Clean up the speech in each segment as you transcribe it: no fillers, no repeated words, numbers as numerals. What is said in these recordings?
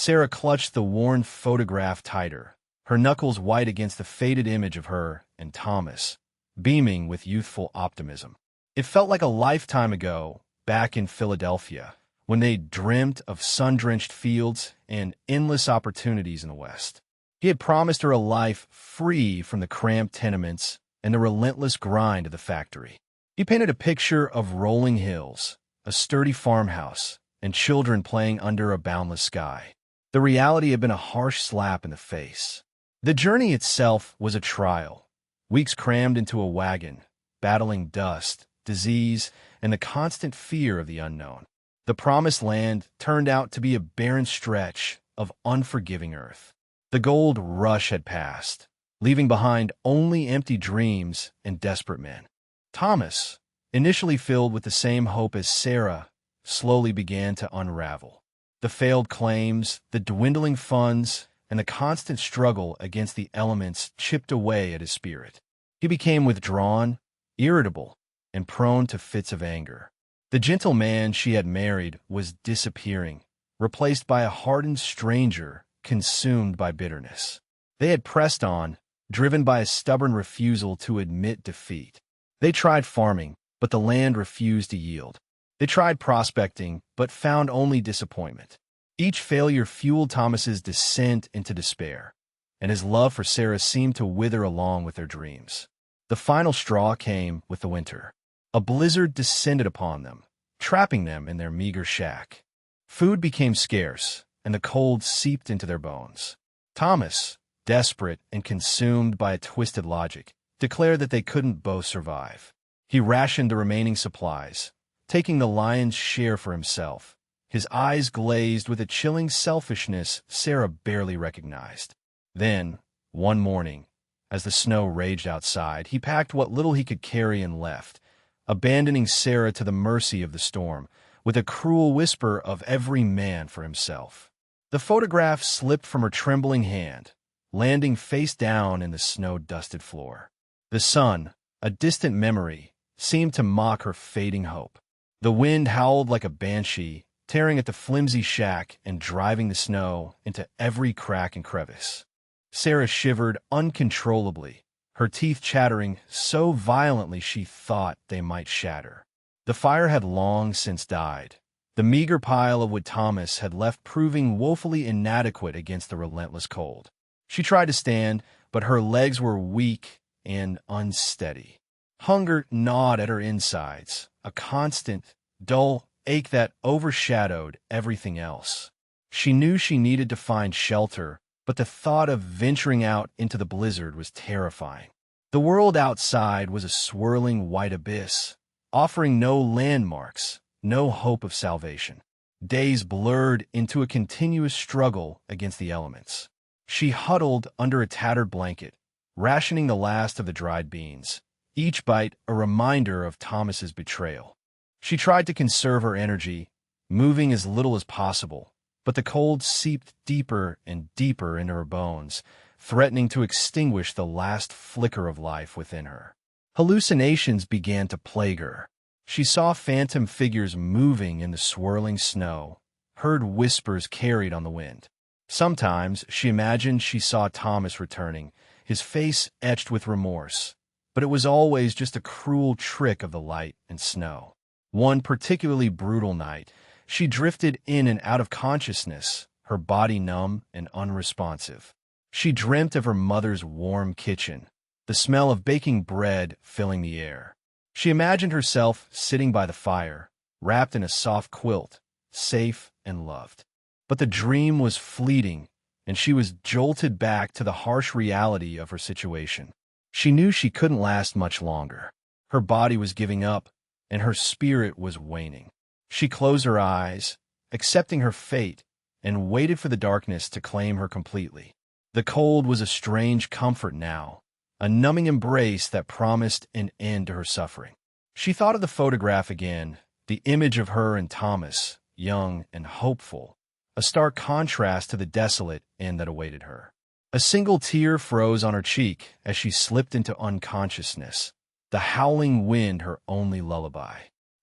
Sarah clutched the worn photograph tighter, her knuckles white against the faded image of her and Thomas, beaming with youthful optimism. It felt like a lifetime ago, back in Philadelphia, when they dreamt of sun-drenched fields and endless opportunities in the West. He had promised her a life free from the cramped tenements and the relentless grind of the factory. He painted a picture of rolling hills, a sturdy farmhouse, and children playing under a boundless sky. The reality had been a harsh slap in the face. The journey itself was a trial, weeks crammed into a wagon, battling dust, disease, and the constant fear of the unknown. The promised land turned out to be a barren stretch of unforgiving earth. The gold rush had passed, leaving behind only empty dreams and desperate men. Thomas, initially filled with the same hope as Sarah, slowly began to unravel. The failed claims, the dwindling funds, and the constant struggle against the elements chipped away at his spirit. He became withdrawn, irritable, and prone to fits of anger. The gentle man she had married was disappearing, replaced by a hardened stranger consumed by bitterness. They had pressed on, driven by a stubborn refusal to admit defeat. They tried farming, but the land refused to yield. They tried prospecting, but found only disappointment. Each failure fueled Thomas's descent into despair, and his love for Sarah seemed to wither along with their dreams. The final straw came with the winter. A blizzard descended upon them, trapping them in their meager shack. Food became scarce, and the cold seeped into their bones. Thomas, desperate and consumed by a twisted logic, declared that they couldn't both survive. He rationed the remaining supplies, taking the lion's share for himself, his eyes glazed with a chilling selfishness Sarah barely recognized. Then, one morning, as the snow raged outside, he packed what little he could carry and left, abandoning Sarah to the mercy of the storm, with a cruel whisper of every man for himself. The photograph slipped from her trembling hand, landing face down in the snow-dusted floor. The sun, a distant memory, seemed to mock her fading hope. The wind howled like a banshee, tearing at the flimsy shack and driving the snow into every crack and crevice. Sarah shivered uncontrollably, her teeth chattering so violently she thought they might shatter. The fire had long since died, the meager pile of wood Thomas had left proving woefully inadequate against the relentless cold. She tried to stand, but her legs were weak and unsteady. Hunger gnawed at her insides, a constant, dull ache that overshadowed everything else. She knew she needed to find shelter, but the thought of venturing out into the blizzard was terrifying. The world outside was a swirling white abyss, offering no landmarks, no hope of salvation. Days blurred into a continuous struggle against the elements. She huddled under a tattered blanket, rationing the last of the dried beans, each bite a reminder of Thomas's betrayal. She tried to conserve her energy, moving as little as possible, but the cold seeped deeper and deeper into her bones, threatening to extinguish the last flicker of life within her. Hallucinations began to plague her. She saw phantom figures moving in the swirling snow, heard whispers carried on the wind. Sometimes she imagined she saw Thomas returning, his face etched with remorse, but it was always just a cruel trick of the light and snow. One particularly brutal night, she drifted in and out of consciousness, her body numb and unresponsive. She dreamt of her mother's warm kitchen, the smell of baking bread filling the air. She imagined herself sitting by the fire, wrapped in a soft quilt, safe and loved. But the dream was fleeting, and she was jolted back to the harsh reality of her situation. She knew she couldn't last much longer. Her body was giving up, and her spirit was waning. She closed her eyes, accepting her fate, and waited for the darkness to claim her completely. The cold was a strange comfort now, a numbing embrace that promised an end to her suffering. She thought of the photograph again, the image of her and Thomas, young and hopeful, a stark contrast to the desolate end that awaited her. A single tear froze on her cheek as she slipped into unconsciousness, the howling wind her only lullaby.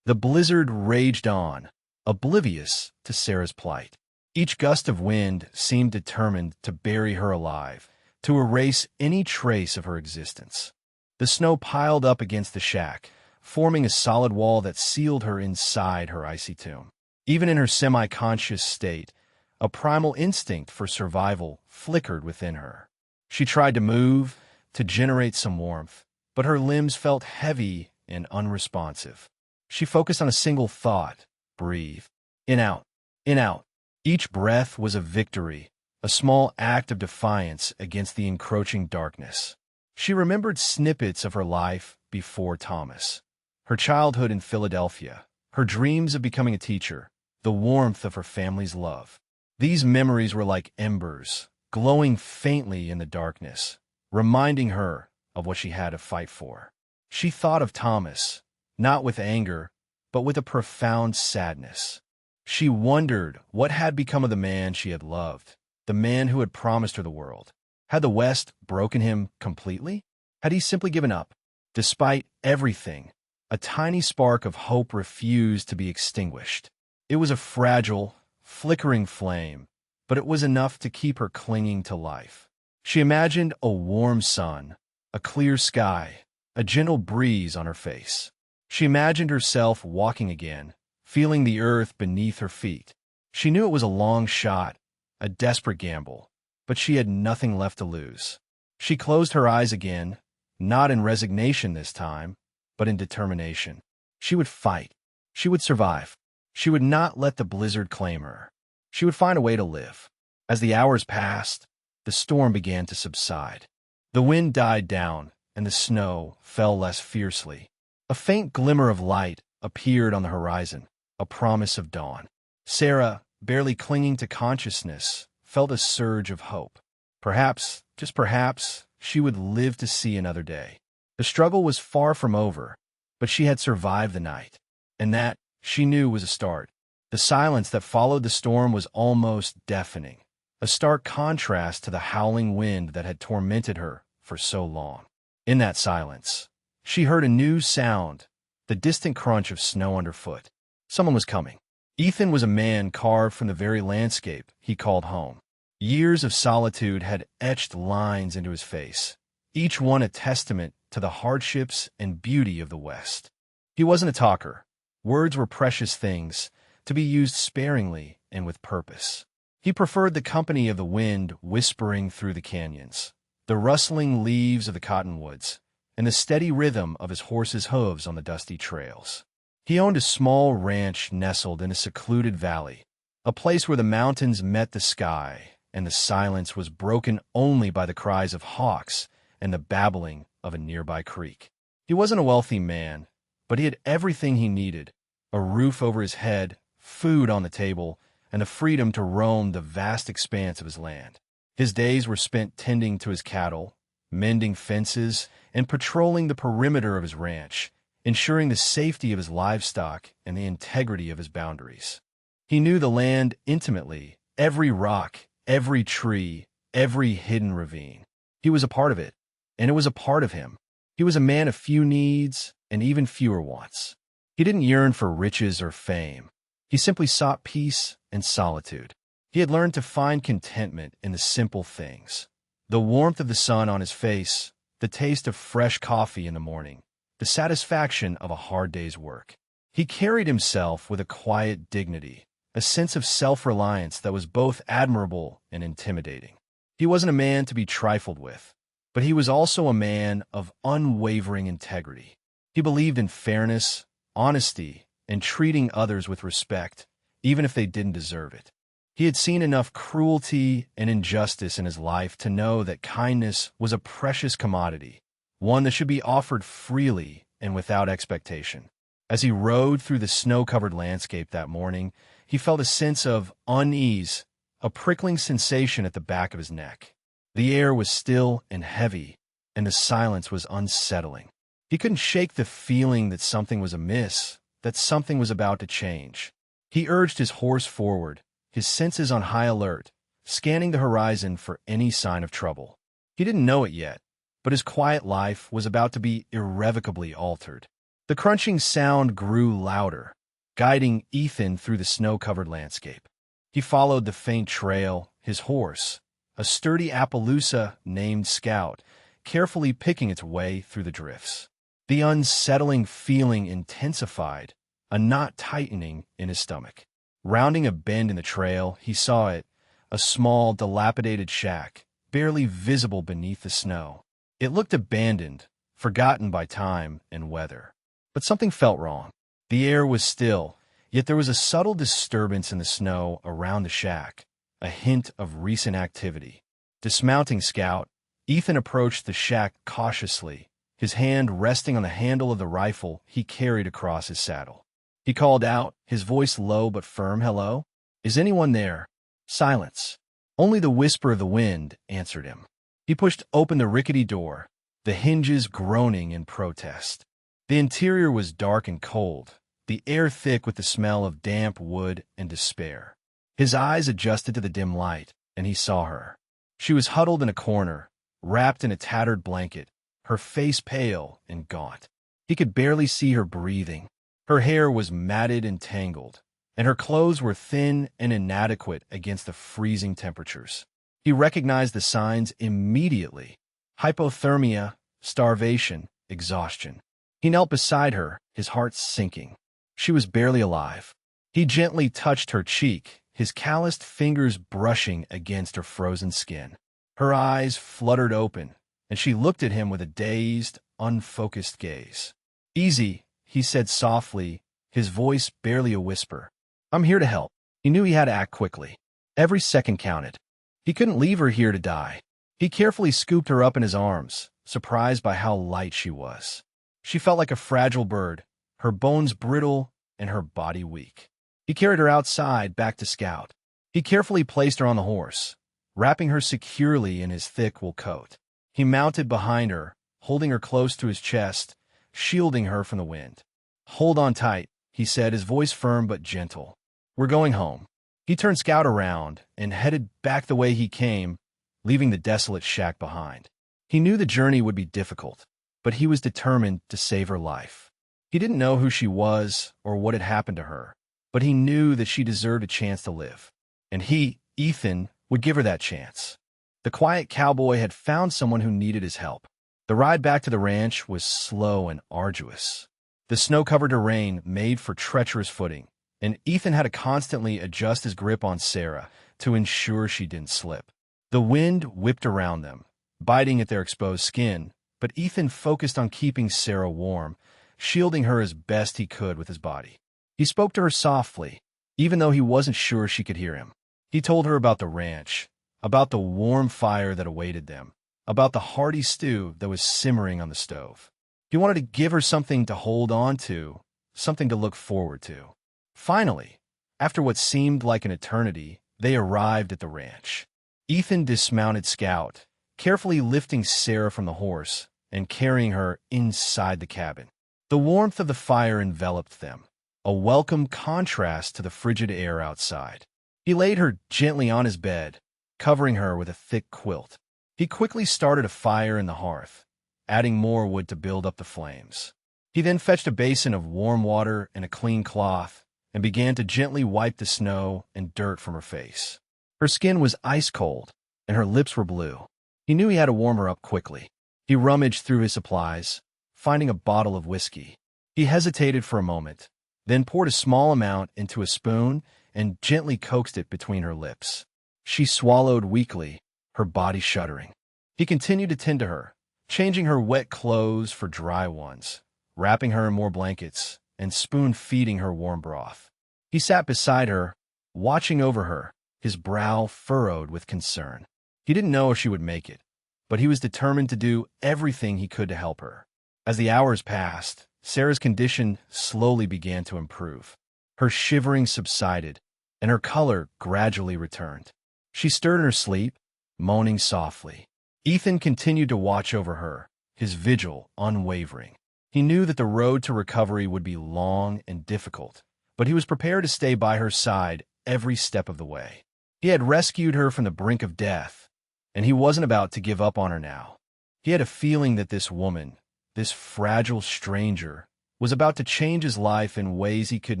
The blizzard raged on, oblivious to Sarah's plight. Each gust of wind seemed determined to bury her alive, to erase any trace of her existence. The snow piled up against the shack, forming a solid wall that sealed her inside her icy tomb. Even in her semi-conscious state, a primal instinct for survival flickered within her. She tried to move, to generate some warmth, but her limbs felt heavy and unresponsive. She focused on a single thought: breathe. In, out. In, out. Each breath was a victory, a small act of defiance against the encroaching darkness. She remembered snippets of her life before Thomas. Her childhood in Philadelphia, her dreams of becoming a teacher, the warmth of her family's love. These memories were like embers, glowing faintly in the darkness, reminding her of what she had to fight for. She thought of Thomas, not with anger, but with a profound sadness. She wondered what had become of the man she had loved, the man who had promised her the world. Had the West broken him completely? Had he simply given up? Despite everything, a tiny spark of hope refused to be extinguished. It was a fragile, flickering flame, but it was enough to keep her clinging to life. She imagined a warm sun, a clear sky, a gentle breeze on her face. She imagined herself walking again, feeling the earth beneath her feet. She knew it was a long shot, a desperate gamble, but she had nothing left to lose. She closed her eyes again, not in resignation this time, but in determination. She would fight. She would survive. She would not let the blizzard claim her. She would find a way to live. As the hours passed, the storm began to subside. The wind died down, and the snow fell less fiercely. A faint glimmer of light appeared on the horizon, a promise of dawn. Sarah, barely clinging to consciousness, felt a surge of hope. Perhaps, just perhaps, she would live to see another day. The struggle was far from over, but she had survived the night, and that, she knew, was a start. The silence that followed the storm was almost deafening, a stark contrast to the howling wind that had tormented her for so long. In that silence, she heard a new sound, the distant crunch of snow underfoot. Someone was coming. Ethan was a man carved from the very landscape he called home. Years of solitude had etched lines into his face, each one a testament to the hardships and beauty of the West. He wasn't a talker. Words were precious things, to be used sparingly and with purpose. He preferred the company of the wind whispering through the canyons, the rustling leaves of the cottonwoods, and the steady rhythm of his horse's hooves on the dusty trails. He owned a small ranch nestled in a secluded valley, a place where the mountains met the sky, and the silence was broken only by the cries of hawks and the babbling of a nearby creek. He wasn't a wealthy man, but he had everything he needed: a roof over his head, food on the table, and the freedom to roam the vast expanse of his land. His days were spent tending to his cattle, mending fences, and patrolling the perimeter of his ranch, ensuring the safety of his livestock and the integrity of his boundaries. He knew the land intimately, every rock, every tree, every hidden ravine. He was a part of it, and it was a part of him. He was a man of few needs and even fewer wants. He didn't yearn for riches or fame. He simply sought peace and solitude. He had learned to find contentment in the simple things: the warmth of the sun on his face, the taste of fresh coffee in the morning, the satisfaction of a hard day's work. He carried himself with a quiet dignity, a sense of self-reliance that was both admirable and intimidating. He wasn't a man to be trifled with, but he was also a man of unwavering integrity. He believed in fairness, honesty, and treating others with respect, even if they didn't deserve it. He had seen enough cruelty and injustice in his life to know that kindness was a precious commodity, one that should be offered freely and without expectation. As he rode through the snow-covered landscape that morning, he felt a sense of unease, a prickling sensation at the back of his neck. The air was still and heavy, and the silence was unsettling. He couldn't shake the feeling that something was amiss, that something was about to change. He urged his horse forward, his senses on high alert, scanning the horizon for any sign of trouble. He didn't know it yet, but his quiet life was about to be irrevocably altered. The crunching sound grew louder, guiding Ethan through the snow-covered landscape. He followed the faint trail, his horse, a sturdy Appaloosa named Scout, carefully picking its way through the drifts. The unsettling feeling intensified, a knot tightening in his stomach. Rounding a bend in the trail, he saw it, a small, dilapidated shack, barely visible beneath the snow. It looked abandoned, forgotten by time and weather. But something felt wrong. The air was still, yet there was a subtle disturbance in the snow around the shack, a hint of recent activity. Dismounting Scout, Ethan approached the shack cautiously, his hand resting on the handle of the rifle he carried across his saddle. He called out, his voice low but firm, "Hello? Is anyone there?" Silence. Only the whisper of the wind answered him. He pushed open the rickety door, the hinges groaning in protest. The interior was dark and cold, the air thick with the smell of damp wood and despair. His eyes adjusted to the dim light, and he saw her. She was huddled in a corner, wrapped in a tattered blanket, her face pale and gaunt. He could barely see her breathing. Her hair was matted and tangled, and her clothes were thin and inadequate against the freezing temperatures. He recognized the signs immediately: hypothermia, starvation, exhaustion. He knelt beside her, his heart sinking. She was barely alive. He gently touched her cheek, his calloused fingers brushing against her frozen skin. Her eyes fluttered open, and she looked at him with a dazed, unfocused gaze. "Easy," he said softly, his voice barely a whisper. "I'm here to help." He knew he had to act quickly. Every second counted. He couldn't leave her here to die. He carefully scooped her up in his arms, surprised by how light she was. She felt like a fragile bird, her bones brittle and her body weak. He carried her outside, back to Scout. He carefully placed her on the horse, wrapping her securely in his thick wool coat. He mounted behind her, holding her close to his chest, shielding her from the wind. "Hold on tight," he said, his voice firm but gentle. "We're going home." He turned Scout around and headed back the way he came, leaving the desolate shack behind. He knew the journey would be difficult, but he was determined to save her life. He didn't know who she was or what had happened to her, but he knew that she deserved a chance to live. And he, Ethan, would give her that chance. The quiet cowboy had found someone who needed his help. The ride back to the ranch was slow and arduous. The snow-covered terrain made for treacherous footing, and Ethan had to constantly adjust his grip on Sarah to ensure she didn't slip. The wind whipped around them, biting at their exposed skin, but Ethan focused on keeping Sarah warm, shielding her as best he could with his body. He spoke to her softly, even though he wasn't sure she could hear him. He told her about the ranch, about the warm fire that awaited them, about the hearty stew that was simmering on the stove. He wanted to give her something to hold on to, something to look forward to. Finally, after what seemed like an eternity, they arrived at the ranch. Ethan dismounted Scout, carefully lifting Sarah from the horse and carrying her inside the cabin. The warmth of the fire enveloped them, a welcome contrast to the frigid air outside. He laid her gently on his bed, covering her with a thick quilt. He quickly started a fire in the hearth, adding more wood to build up the flames. He then fetched a basin of warm water and a clean cloth and began to gently wipe the snow and dirt from her face. Her skin was ice cold, and her lips were blue. He knew he had to warm her up quickly. He rummaged through his supplies, finding a bottle of whiskey. He hesitated for a moment, then poured a small amount into a spoon and gently coaxed it between her lips. She swallowed weakly, her body shuddering. He continued to tend to her, changing her wet clothes for dry ones, wrapping her in more blankets, and spoon-feeding her warm broth. He sat beside her, watching over her, his brow furrowed with concern. He didn't know if she would make it, but he was determined to do everything he could to help her. As the hours passed, Sarah's condition slowly began to improve. Her shivering subsided, and her color gradually returned. She stirred in her sleep, moaning softly. Ethan continued to watch over her, his vigil unwavering. He knew that the road to recovery would be long and difficult, but he was prepared to stay by her side every step of the way. He had rescued her from the brink of death, and he wasn't about to give up on her now. He had a feeling that this woman, this fragile stranger, was about to change his life in ways he could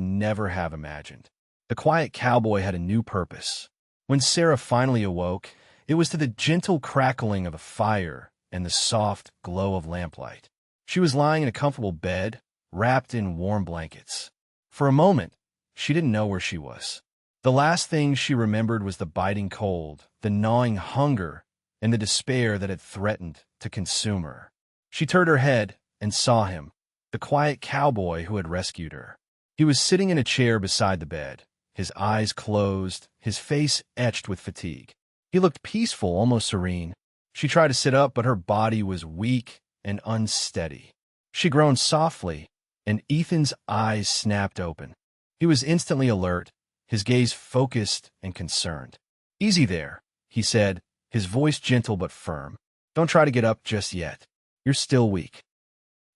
never have imagined. The quiet cowboy had a new purpose. When Sarah finally awoke, it was to the gentle crackling of a fire and the soft glow of lamplight. She was lying in a comfortable bed, wrapped in warm blankets. For a moment, she didn't know where she was. The last thing she remembered was the biting cold, the gnawing hunger, and the despair that had threatened to consume her. She turned her head and saw him, the quiet cowboy who had rescued her. He was sitting in a chair beside the bed, his eyes closed, his face etched with fatigue. He looked peaceful, almost serene. She tried to sit up, but her body was weak and unsteady. She groaned softly, and Ethan's eyes snapped open. He was instantly alert, his gaze focused and concerned. "Easy there," he said, his voice gentle but firm. "Don't try to get up just yet. You're still weak."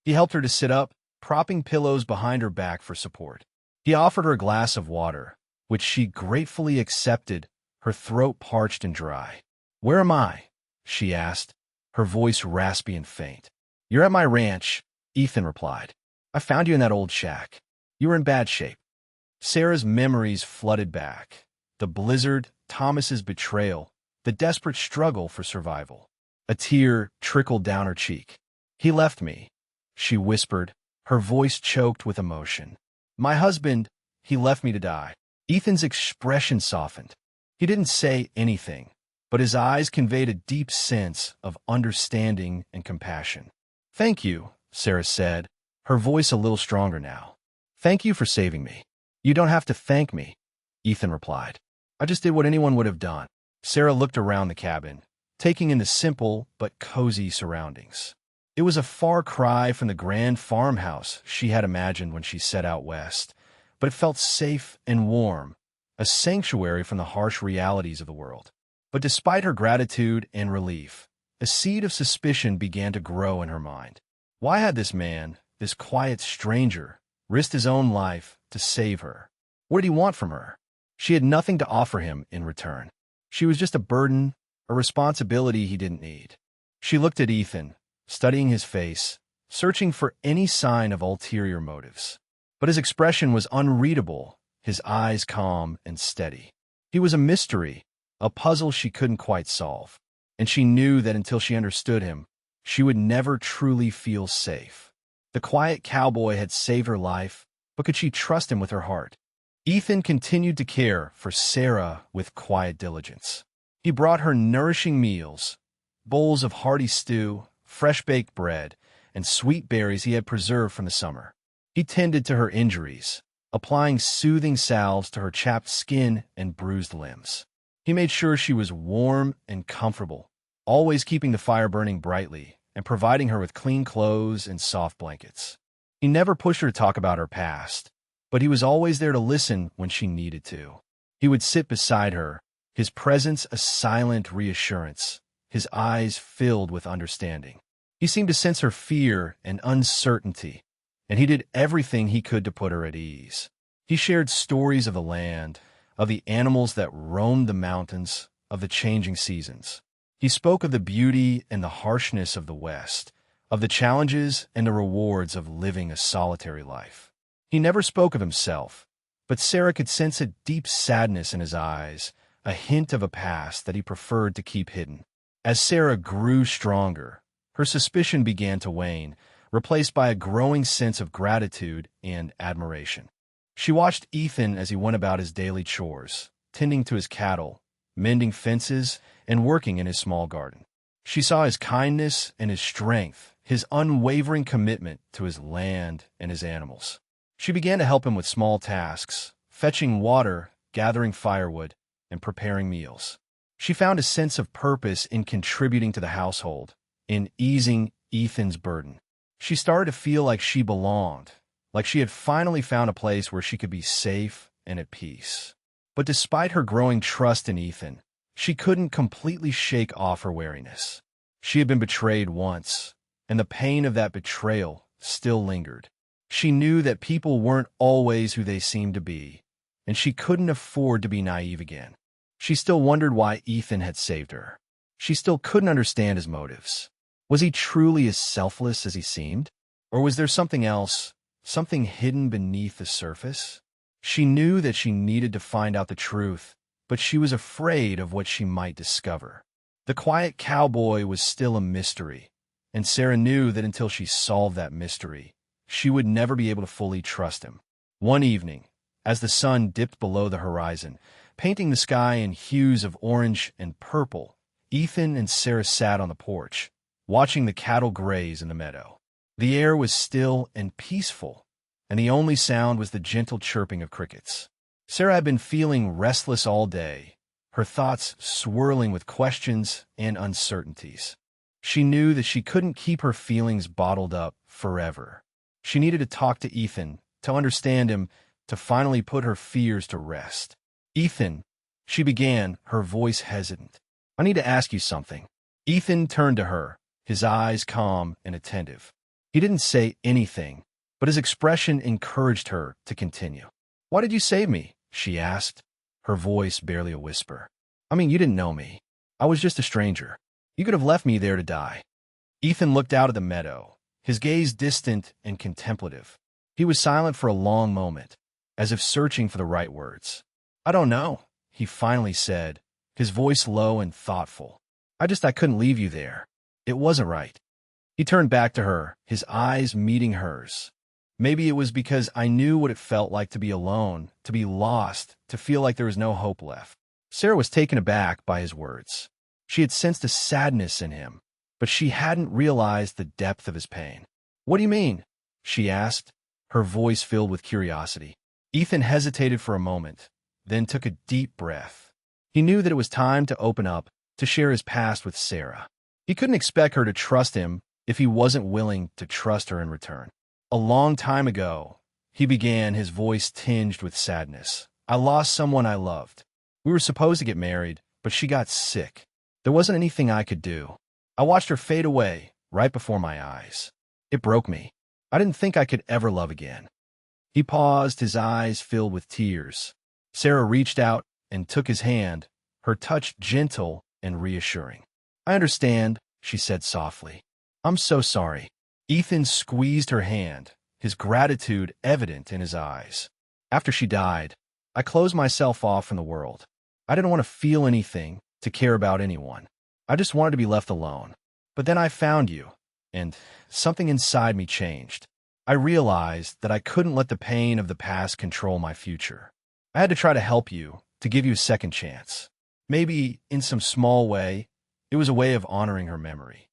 He helped her to sit up, propping pillows behind her back for support. He offered her a glass of water, which she gratefully accepted, her throat parched and dry. "Where am I?" she asked, her voice raspy and faint. "You're at my ranch," Ethan replied. "I found you in that old shack. You were in bad shape." Sarah's memories flooded back. The blizzard, Thomas's betrayal, the desperate struggle for survival. A tear trickled down her cheek. "He left me," she whispered, her voice choked with emotion. "My husband, he left me to die." Ethan's expression softened. He didn't say anything, but his eyes conveyed a deep sense of understanding and compassion. "Thank you," Sarah said, her voice a little stronger now. "Thank you for saving me." "You don't have to thank me," Ethan replied. "I just did what anyone would have done." Sarah looked around the cabin, taking in the simple but cozy surroundings. It was a far cry from the grand farmhouse she had imagined when she set out west, but it felt safe and warm, a sanctuary from the harsh realities of the world. But despite her gratitude and relief, a seed of suspicion began to grow in her mind. Why had this man, this quiet stranger, risked his own life to save her? What did he want from her? She had nothing to offer him in return. She was just a burden, a responsibility he didn't need. She looked at Ethan, studying his face, searching for any sign of ulterior motives. But his expression was unreadable, his eyes calm and steady. He was a mystery, a puzzle she couldn't quite solve. And she knew that until she understood him, she would never truly feel safe. The quiet cowboy had saved her life, but could she trust him with her heart? Ethan continued to care for Sarah with quiet diligence. He brought her nourishing meals, bowls of hearty stew, fresh-baked bread, and sweet berries he had preserved from the summer. He tended to her injuries, applying soothing salves to her chapped skin and bruised limbs. He made sure she was warm and comfortable, always keeping the fire burning brightly and providing her with clean clothes and soft blankets. He never pushed her to talk about her past, but he was always there to listen when she needed to. He would sit beside her, his presence a silent reassurance, his eyes filled with understanding. He seemed to sense her fear and uncertainty, and he did everything he could to put her at ease. He shared stories of the land, of the animals that roamed the mountains, of the changing seasons. He spoke of the beauty and the harshness of the West, of the challenges and the rewards of living a solitary life. He never spoke of himself, but Sarah could sense a deep sadness in his eyes, a hint of a past that he preferred to keep hidden. As Sarah grew stronger, her suspicion began to wane, replaced by a growing sense of gratitude and admiration. She watched Ethan as he went about his daily chores, tending to his cattle, mending fences, and working in his small garden. She saw his kindness and his strength, his unwavering commitment to his land and his animals. She began to help him with small tasks, fetching water, gathering firewood, and preparing meals. She found a sense of purpose in contributing to the household, in easing Ethan's burden. She started to feel like she belonged, like she had finally found a place where she could be safe and at peace. But despite her growing trust in Ethan, she couldn't completely shake off her wariness. She had been betrayed once, and the pain of that betrayal still lingered. She knew that people weren't always who they seemed to be, and she couldn't afford to be naive again. She still wondered why Ethan had saved her. She still couldn't understand his motives. Was he truly as selfless as he seemed? Or was there something else, something hidden beneath the surface? She knew that she needed to find out the truth, but she was afraid of what she might discover. The quiet cowboy was still a mystery, and Sarah knew that until she solved that mystery, she would never be able to fully trust him. One evening, as the sun dipped below the horizon, painting the sky in hues of orange and purple, Ethan and Sarah sat on the porch, watching the cattle graze in the meadow. The air was still and peaceful, and the only sound was the gentle chirping of crickets. Sarah had been feeling restless all day, her thoughts swirling with questions and uncertainties. She knew that she couldn't keep her feelings bottled up forever. She needed to talk to Ethan, to understand him, to finally put her fears to rest. "Ethan," she began, her voice hesitant. "I need to ask you something." Ethan turned to her, his eyes calm and attentive. He didn't say anything, but his expression encouraged her to continue. "Why did you save me?" she asked, her voice barely a whisper. "I mean, you didn't know me. I was just a stranger. You could have left me there to die." Ethan looked out at the meadow, his gaze distant and contemplative. He was silent for a long moment, as if searching for the right words. "I don't know," he finally said, his voice low and thoughtful. I couldn't leave you there. It wasn't right." He turned back to her, his eyes meeting hers. "Maybe it was because I knew what it felt like to be alone, to be lost, to feel like there was no hope left." Sarah was taken aback by his words. She had sensed a sadness in him, but she hadn't realized the depth of his pain. "What do you mean?" she asked, her voice filled with curiosity. Ethan hesitated for a moment, then took a deep breath. He knew that it was time to open up, to share his past with Sarah. He couldn't expect her to trust him if he wasn't willing to trust her in return. "A long time ago," he began, his voice tinged with sadness, "I lost someone I loved. We were supposed to get married, but she got sick. There wasn't anything I could do. I watched her fade away right before my eyes. It broke me. I didn't think I could ever love again." He paused, his eyes filled with tears. Sarah reached out and took his hand, her touch gentle and reassuring. "I understand," she said softly. "I'm so sorry." Ethan squeezed her hand, his gratitude evident in his eyes. "After she died, I closed myself off from the world. I didn't want to feel anything, to care about anyone. I just wanted to be left alone. But then I found you, and something inside me changed. I realized that I couldn't let the pain of the past control my future. I had to try to help you, to give you a second chance. Maybe, in some small way, it was a way of honoring her memory."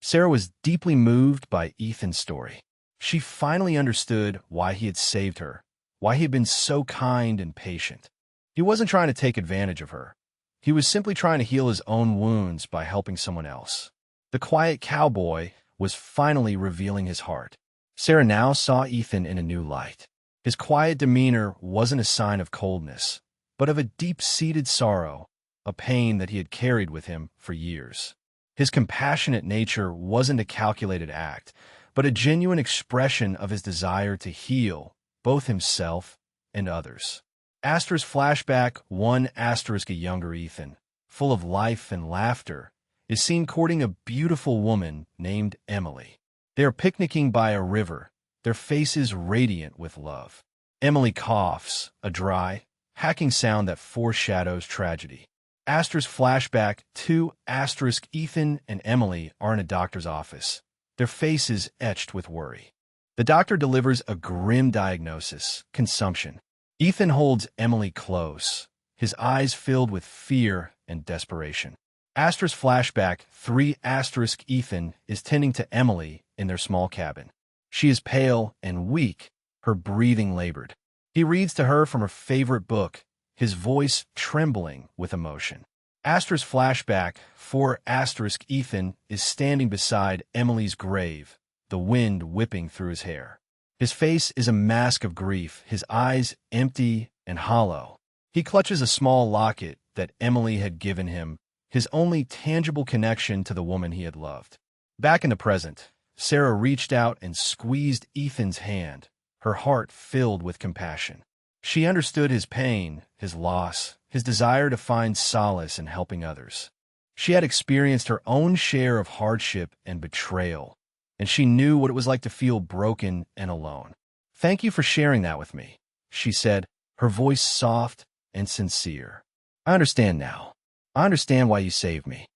Sarah was deeply moved by Ethan's story. She finally understood why he had saved her, why he had been so kind and patient. He wasn't trying to take advantage of her. He was simply trying to heal his own wounds by helping someone else. The quiet cowboy was finally revealing his heart. Sarah now saw Ethan in a new light. His quiet demeanor wasn't a sign of coldness, but of a deep-seated sorrow, a pain that he had carried with him for years. His compassionate nature wasn't a calculated act, but a genuine expression of his desire to heal both himself and others. Astor's flashback, one asterisk a younger Ethan, full of life and laughter, is seen courting a beautiful woman named Emily. They are picnicking by a river, their faces radiant with love. Emily coughs, a dry, hacking sound that foreshadows tragedy. Astor's flashback, two asterisk Ethan and Emily are in a doctor's office, their faces etched with worry. The doctor delivers a grim diagnosis, consumption. Ethan holds Emily close, his eyes filled with fear and desperation. Astor's flashback, three asterisk Ethan is tending to Emily in their small cabin. She is pale and weak, her breathing labored. He reads to her from her favorite book, his voice trembling with emotion. Astor's flashback, four asterisk Ethan is standing beside Emily's grave, the wind whipping through his hair. His face is a mask of grief, his eyes empty and hollow. He clutches a small locket that Emily had given him, his only tangible connection to the woman he had loved. Back in the present, Sarah reached out and squeezed Ethan's hand, her heart filled with compassion. She understood his pain, his loss, his desire to find solace in helping others. She had experienced her own share of hardship and betrayal, and she knew what it was like to feel broken and alone. "Thank you for sharing that with me," she said, her voice soft and sincere. "I understand now. I understand why you saved me."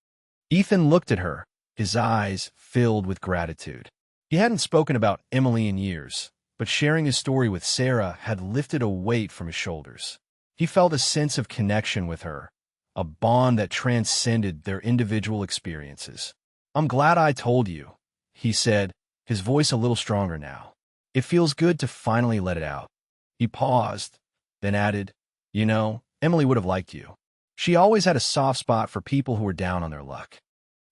Ethan looked at her, his eyes filled with gratitude. He hadn't spoken about Emily in years, but sharing his story with Sarah had lifted a weight from his shoulders. He felt a sense of connection with her, a bond that transcended their individual experiences. "I'm glad I told you," he said, his voice a little stronger now. "It feels good to finally let it out." He paused, then added, "You know, Emily would have liked you. She always had a soft spot for people who were down on their luck."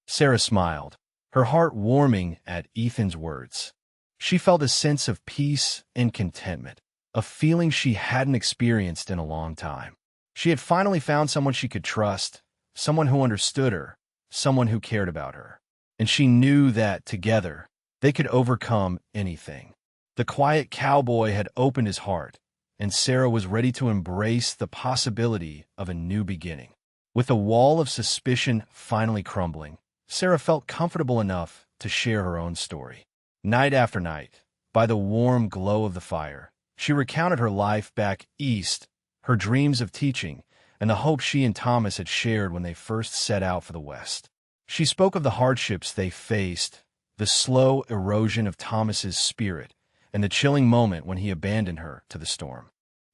Sarah smiled, her heart warming at Ethan's words. She felt a sense of peace and contentment, a feeling she hadn't experienced in a long time. She had finally found someone she could trust, someone who understood her, someone who cared about her. And she knew that, together, they could overcome anything. The quiet cowboy had opened his heart, and Sarah was ready to embrace the possibility of a new beginning. With the wall of suspicion finally crumbling, Sarah felt comfortable enough to share her own story. Night after night, by the warm glow of the fire, she recounted her life back east, her dreams of teaching, and the hope she and Thomas had shared when they first set out for the West. She spoke of the hardships they faced, the slow erosion of Thomas's spirit, and the chilling moment when he abandoned her to the storm.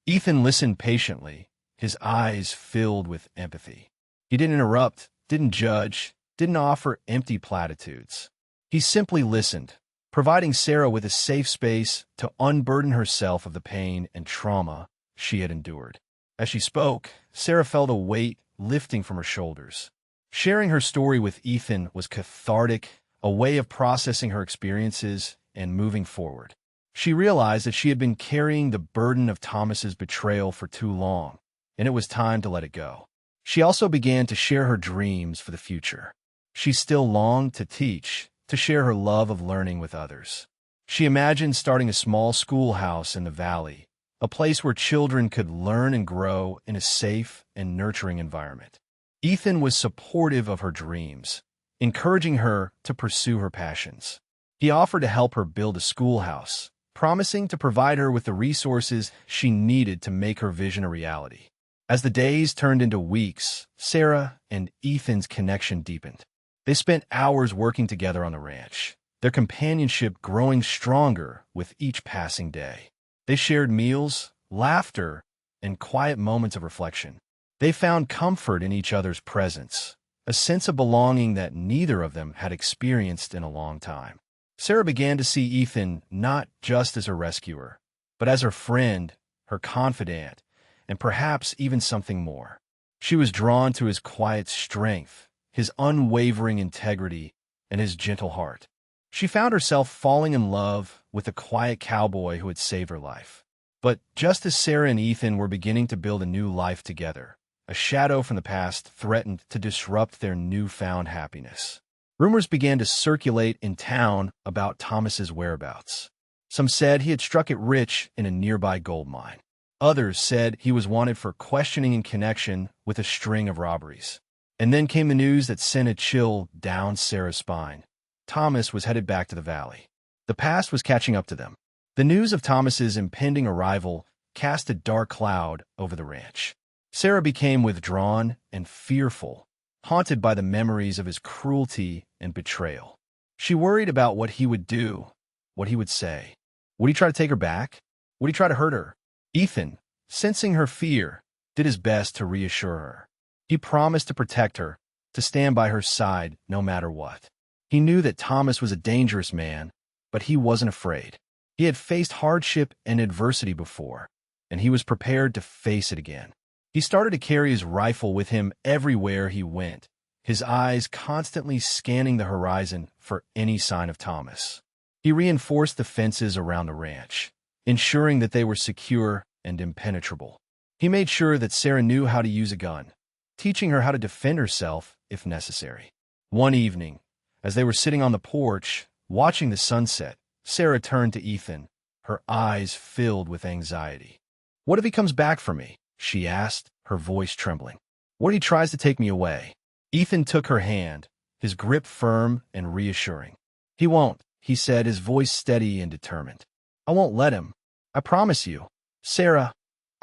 Ethan listened patiently, his eyes filled with empathy. He didn't interrupt, didn't judge, didn't offer empty platitudes. He simply listened, providing Sarah with a safe space to unburden herself of the pain and trauma she had endured. As she spoke, Sarah felt a weight lifting from her shoulders. Sharing her story with Ethan was cathartic, a way of processing her experiences and moving forward. She realized that she had been carrying the burden of Thomas's betrayal for too long, and it was time to let it go. She also began to share her dreams for the future. She still longed to teach, to share her love of learning with others. She imagined starting a small schoolhouse in the valley, a place where children could learn and grow in a safe and nurturing environment. Ethan was supportive of her dreams, encouraging her to pursue her passions. He offered to help her build a schoolhouse, promising to provide her with the resources she needed to make her vision a reality. As the days turned into weeks, Sarah and Ethan's connection deepened. They spent hours working together on the ranch, their companionship growing stronger with each passing day. They shared meals, laughter, and quiet moments of reflection. They found comfort in each other's presence, a sense of belonging that neither of them had experienced in a long time. Sarah began to see Ethan not just as her rescuer, but as her friend, her confidant, and perhaps even something more. She was drawn to his quiet strength, his unwavering integrity, and his gentle heart. She found herself falling in love with the quiet cowboy who had saved her life. But just as Sarah and Ethan were beginning to build a new life together, a shadow from the past threatened to disrupt their newfound happiness. Rumors began to circulate in town about Thomas's whereabouts. Some said he had struck it rich in a nearby gold mine. Others said he was wanted for questioning in connection with a string of robberies. And then came the news that sent a chill down Sarah's spine. Thomas was headed back to the valley. The past was catching up to them. The news of Thomas's impending arrival cast a dark cloud over the ranch. Sarah became withdrawn and fearful, haunted by the memories of his cruelty and betrayal. She worried about what he would do, what he would say. Would he try to take her back? Would he try to hurt her? Ethan, sensing her fear, did his best to reassure her. He promised to protect her, to stand by her side no matter what. He knew that Thomas was a dangerous man, but he wasn't afraid. He had faced hardship and adversity before, and he was prepared to face it again. He started to carry his rifle with him everywhere he went, his eyes constantly scanning the horizon for any sign of Thomas. He reinforced the fences around the ranch, ensuring that they were secure and impenetrable. He made sure that Sarah knew how to use a gun, teaching her how to defend herself if necessary. One evening, as they were sitting on the porch, watching the sunset, Sarah turned to Ethan, her eyes filled with anxiety. "What if he comes back for me?" she asked, her voice trembling. "What if he tries to take me away?" Ethan took her hand, his grip firm and reassuring. "He won't," he said, his voice steady and determined. "I won't let him. I promise you." "Sarah,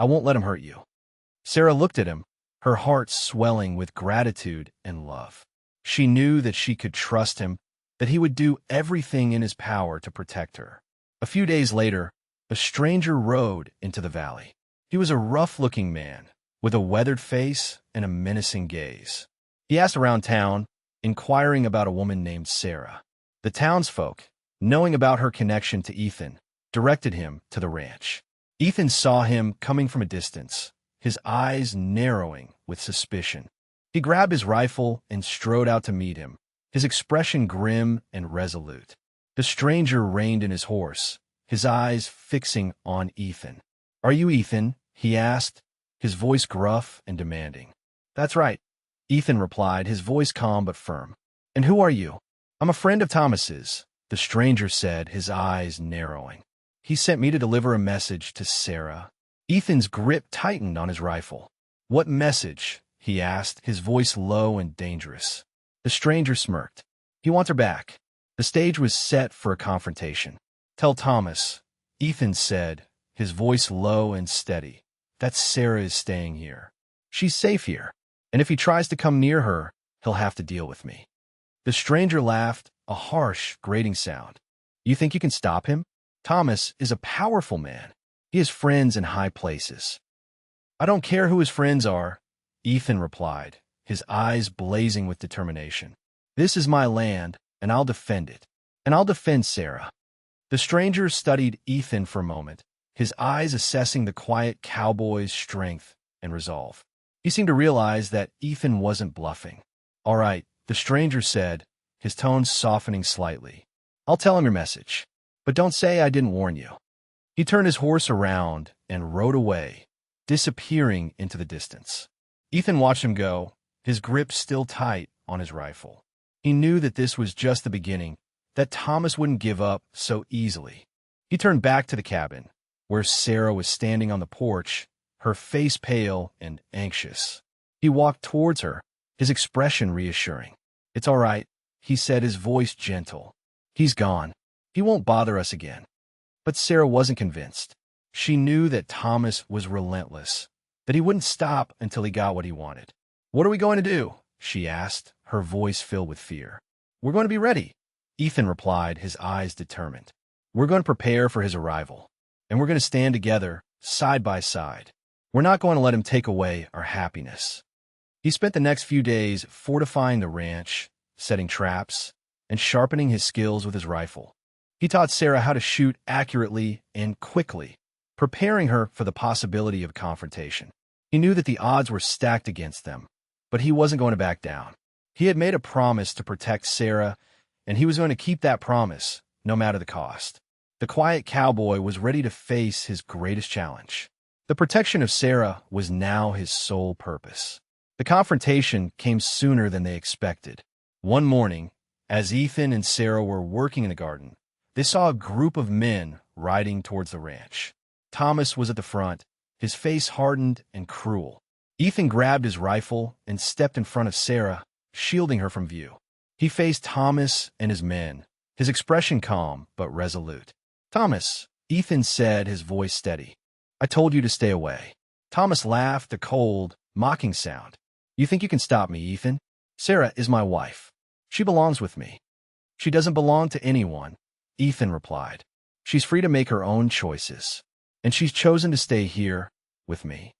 I won't let him hurt you. Sarah looked at him, her heart swelling with gratitude and love. She knew that she could trust him, that he would do everything in his power to protect her. A few days later, a stranger rode into the valley. He was a rough-looking man, with a weathered face and a menacing gaze. He asked around town, inquiring about a woman named Sarah. The townsfolk, knowing about her connection to Ethan, directed him to the ranch. Ethan saw him coming from a distance, his eyes narrowing with suspicion. He grabbed his rifle and strode out to meet him, his expression grim and resolute. The stranger reined in his horse, his eyes fixing on Ethan. "Are you Ethan?" he asked, his voice gruff and demanding. "That's right," Ethan replied, his voice calm but firm. "And who are you?" "I'm a friend of Thomas's," the stranger said, his eyes narrowing. "He sent me to deliver a message to Sarah." Ethan's grip tightened on his rifle. "What message?" he asked, his voice low and dangerous. The stranger smirked. "He wants her back." The stage was set for a confrontation. "Tell Thomas," Ethan said, his voice low and steady, "that Sarah is staying here. She's safe here, and if he tries to come near her, he'll have to deal with me." The stranger laughed, a harsh, grating sound. "You think you can stop him? Thomas is a powerful man. He has friends in high places." "I don't care who his friends are," Ethan replied, his eyes blazing with determination. "This is my land, and I'll defend it. And I'll defend Sarah." The stranger studied Ethan for a moment, his eyes assessing the quiet cowboy's strength and resolve. He seemed to realize that Ethan wasn't bluffing. "All right," the stranger said, his tone softening slightly. "I'll tell him your message. But don't say I didn't warn you." He turned his horse around and rode away, disappearing into the distance. Ethan watched him go, his grip still tight on his rifle. He knew that this was just the beginning, that Thomas wouldn't give up so easily. He turned back to the cabin, where Sarah was standing on the porch, her face pale and anxious. He walked towards her, his expression reassuring. "It's all right," he said, his voice gentle. "He's gone. He won't bother us again." But Sarah wasn't convinced. She knew that Thomas was relentless, that he wouldn't stop until he got what he wanted. "What are we going to do?" she asked, her voice filled with fear. "We're going to be ready," Ethan replied, his eyes determined. "We're going to prepare for his arrival, and we're going to stand together, side by side. We're not going to let him take away our happiness." He spent the next few days fortifying the ranch, setting traps, and sharpening his skills with his rifle. He taught Sarah how to shoot accurately and quickly, preparing her for the possibility of confrontation. He knew that the odds were stacked against them, but he wasn't going to back down. He had made a promise to protect Sarah, and he was going to keep that promise, no matter the cost. The quiet cowboy was ready to face his greatest challenge. The protection of Sarah was now his sole purpose. The confrontation came sooner than they expected. One morning, as Ethan and Sarah were working in the garden, they saw a group of men riding towards the ranch. Thomas was at the front, his face hardened and cruel. Ethan grabbed his rifle and stepped in front of Sarah, shielding her from view. He faced Thomas and his men, his expression calm but resolute. "Thomas," Ethan said, his voice steady, "I told you to stay away." Thomas laughed, a cold, mocking sound. "You think you can stop me, Ethan? Sarah is my wife. She belongs with me." "She doesn't belong to anyone," Ethan replied. "She's free to make her own choices, and she's chosen to stay here with me."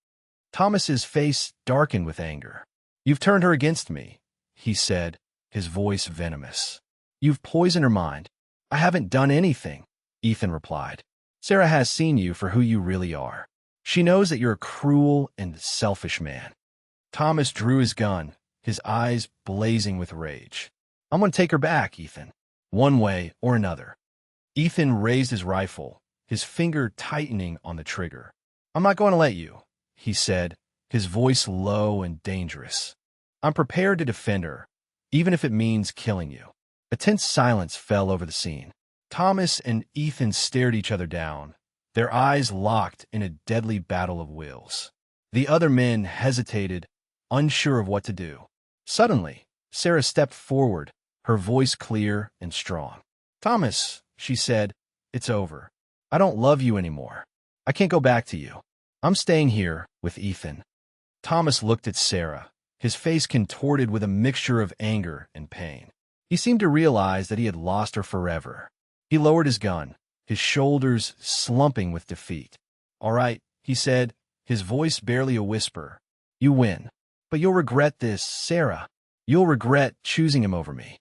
Thomas's face darkened with anger. "You've turned her against me," he said, his voice venomous. "You've poisoned her mind." "I haven't done anything," Ethan replied. "Sarah has seen you for who you really are. She knows that you're a cruel and selfish man." Thomas drew his gun, his eyes blazing with rage. "I'm going to take her back, Ethan, one way or another." Ethan raised his rifle, his finger tightening on the trigger. "I'm not going to let you," he said, his voice low and dangerous. "I'm prepared to defend her, even if it means killing you." A tense silence fell over the scene. Thomas and Ethan stared each other down, their eyes locked in a deadly battle of wills. The other men hesitated, unsure of what to do. Suddenly, Sarah stepped forward, her voice clear and strong. "Thomas," she said, "it's over. I don't love you anymore. I can't go back to you. I'm staying here with Ethan. Thomas looked at Sarah, his face contorted with a mixture of anger and pain. He seemed to realize that he had lost her forever. He lowered his gun, his shoulders slumping with defeat. "All right," he said, his voice barely a whisper. "You win. But you'll regret this, Sarah. You'll regret choosing him over me."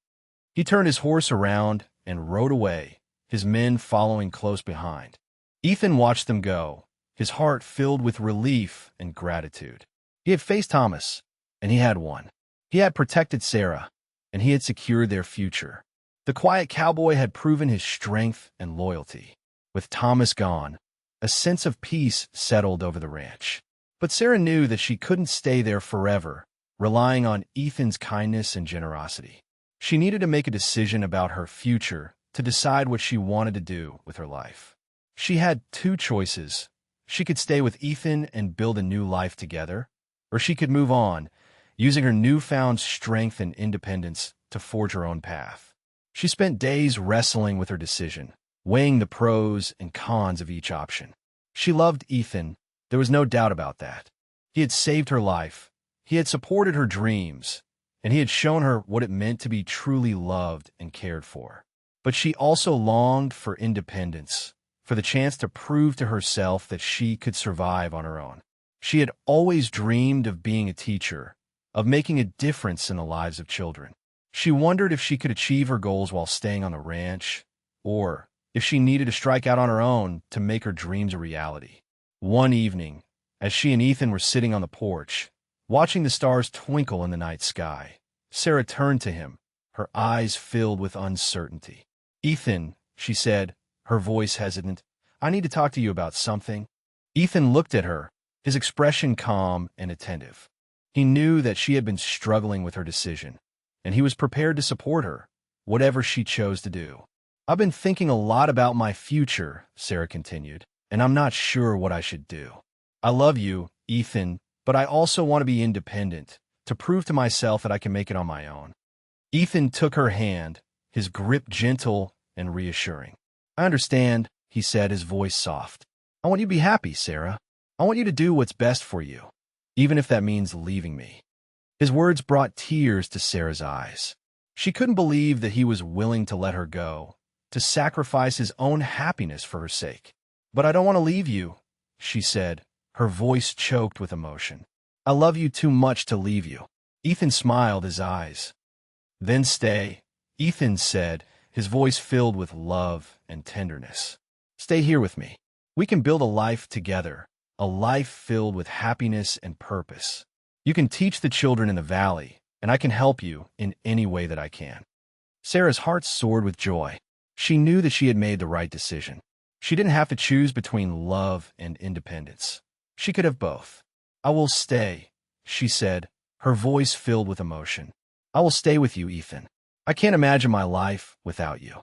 He turned his horse around and rode away, his men following close behind. Ethan watched them go, his heart filled with relief and gratitude. He had faced Thomas, and he had won. He had protected Sarah, and he had secured their future. The quiet cowboy had proven his strength and loyalty. With Thomas gone, a sense of peace settled over the ranch. But Sarah knew that she couldn't stay there forever, relying on Ethan's kindness and generosity. She needed to make a decision about her future, to decide what she wanted to do with her life. She had two choices. She could stay with Ethan and build a new life together, or she could move on, using her newfound strength and independence to forge her own path. She spent days wrestling with her decision, weighing the pros and cons of each option. She loved Ethan, there was no doubt about that. He had saved her life, he had supported her dreams, and he had shown her what it meant to be truly loved and cared for. But she also longed for independence, for the chance to prove to herself that she could survive on her own. She had always dreamed of being a teacher, of making a difference in the lives of children. She wondered if she could achieve her goals while staying on the ranch, or if she needed to strike out on her own to make her dreams a reality. One evening, as she and Ethan were sitting on the porch, watching the stars twinkle in the night sky, Sarah turned to him, her eyes filled with uncertainty. "Ethan," she said, her voice hesitant, "I need to talk to you about something." Ethan looked at her, his expression calm and attentive. He knew that she had been struggling with her decision, and he was prepared to support her, whatever she chose to do. "I've been thinking a lot about my future," Sarah continued, "and I'm not sure what I should do. I love you, Ethan, but I also want to be independent, to prove to myself that I can make it on my own." Ethan took her hand, his grip gentle and reassuring. "I understand," he said, his voice soft. "I want you to be happy, Sarah. I want you to do what's best for you, even if that means leaving me." His words brought tears to Sarah's eyes. She couldn't believe that he was willing to let her go, to sacrifice his own happiness for her sake. "But I don't want to leave you," she said, her voice choked with emotion. "I love you too much to leave you." Ethan smiled his eyes. "Then stay," Ethan said, his voice filled with love and tenderness. "Stay here with me. We can build a life together, a life filled with happiness and purpose. You can teach the children in the valley, and I can help you in any way that I can." Sarah's heart soared with joy. She knew that she had made the right decision. She didn't have to choose between love and independence. She could have both. "I will stay," she said, her voice filled with emotion. "I will stay with you, Ethan. I can't imagine my life without you."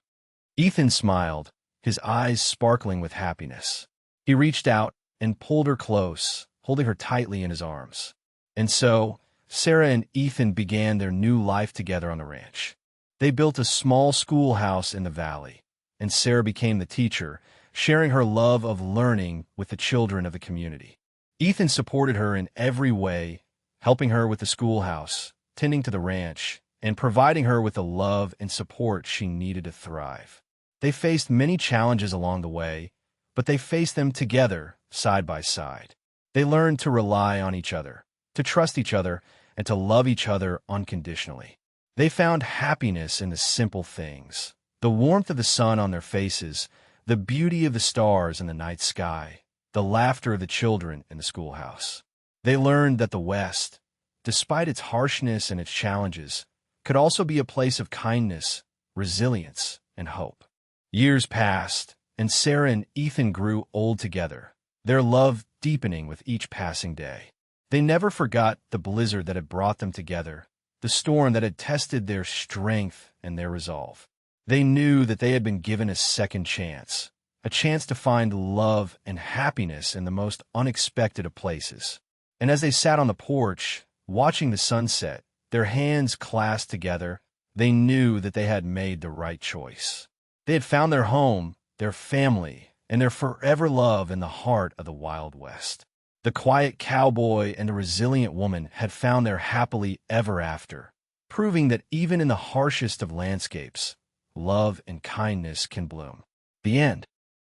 Ethan smiled, his eyes sparkling with happiness. He reached out and pulled her close, holding her tightly in his arms. And so, Sarah and Ethan began their new life together on the ranch. They built a small schoolhouse in the valley, and Sarah became the teacher, sharing her love of learning with the children of the community. Ethan supported her in every way, helping her with the schoolhouse, tending to the ranch, and providing her with the love and support she needed to thrive. They faced many challenges along the way, but they faced them together, side by side. They learned to rely on each other, to trust each other, and to love each other unconditionally. They found happiness in the simple things, the warmth of the sun on their faces, the beauty of the stars in the night sky, the laughter of the children in the schoolhouse. They learned that the West, despite its harshness and its challenges, could also be a place of kindness, resilience, and hope. Years passed, and Sarah and Ethan grew old together, their love deepening with each passing day. They never forgot the blizzard that had brought them together, the storm that had tested their strength and their resolve. They knew that they had been given a second chance, a chance to find love and happiness in the most unexpected of places. And as they sat on the porch, watching the sunset, their hands clasped together, they knew that they had made the right choice. They had found their home, their family, and their forever love in the heart of the Wild West. The quiet cowboy and the resilient woman had found their happily ever after, proving that even in the harshest of landscapes, love and kindness can bloom. The end.